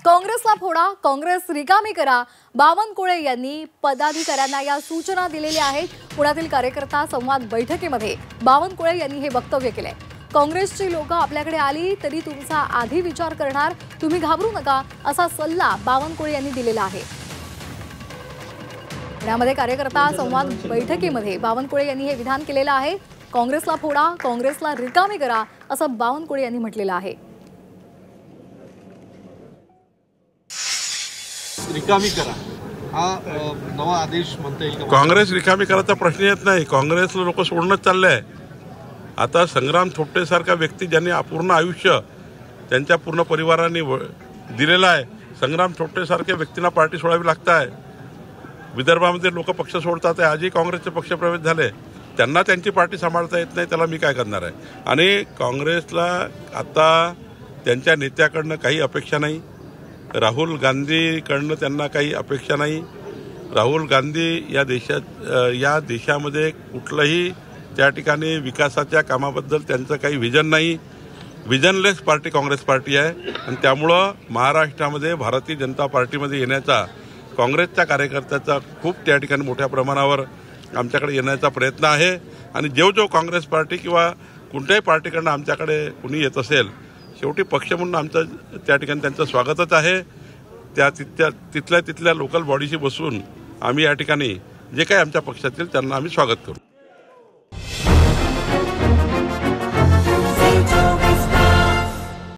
काँग्रेसला फोडा, काँग्रेस रिकामी करा, बावनकुळे यांनी पदाधिकाऱ्यांना या सूचना दिलेल्या आहेत। पुण्यातील कार्यकर्ता संवाद बैठकीमध्ये बावनकुळे यांनी हे वक्तव्य केले। काँग्रेसची लोक आपल्याकडे आली तरी तुमचा आधी विचार करणार, तुम्ही घाबरू नका असा सल्ला बावनकुळे यांनी दिलेला आहे। पुण्यामध्ये कार्यकर्ता संवाद बैठकीमध्ये बावनकुळे यांनी हे विधान केलेलं आहे। काँग्रेसला फोडा, काँग्रेसला रिकामी करा असं बावनकुळे यांनी म्हटलेलं आहे। रिकामी करा हा नवा आदेश म्हणता येईल का? काँग्रेस रिकामी करायचा प्रश्न येत नाही। काँग्रेसला लोक सोडणंच चाललंय। आता संग्राम थोपटे सारखा व्यक्ती ज्यांनी अपूर्ण आयुष्य त्यांच्या पूर्ण परिवाराने दिलेलं आहे, संग्राम थोपटे सारख्या व्यक्तींना पार्टी सोडावी लागत आहे। विदर्भामध्ये लोक पक्ष सोडतात आहे, आजही काँग्रेसचे पक्षप्रवेश झाले, त्यांना त्यांची पार्टी सांभाळता येत नाही, त्याला मी काय करणार आहे। आणि काँग्रेसला आता त्यांच्या नेत्याकडनं काही अपेक्षा नाही, राहुल गांधीकडनं त्यांना काही अपेक्षा नाही। राहुल गांधी या देशामध्ये कुठलंही त्या ठिकाणी विकासाच्या कामाबद्दल त्यांचं काही विजन नाही। विजनलेस पार्टी काँग्रेस पार्टी आहे आणि त्यामुळं महाराष्ट्रामध्ये भारतीय जनता पार्टीमध्ये येण्याचा काँग्रेसच्या कार्यकर्त्याचा खूप त्या ठिकाणी मोठ्या प्रमाणावर आमच्याकडे येण्याचा प्रयत्न आहे। आणि जो काँग्रेस पार्टी किंवा कोणत्याही पार्टीकडनं आमच्याकडे कुणी येत असेल, शेवटी पक्ष म्हणून आमचं त्या ठिकाणी त्यांचं स्वागतच आहे। तिथल्या लोकल बॉडीशी बसून आम्ही या ठिकाणी जे काही आमच्या पक्षातील त्यांना आम्ही स्वागत करू।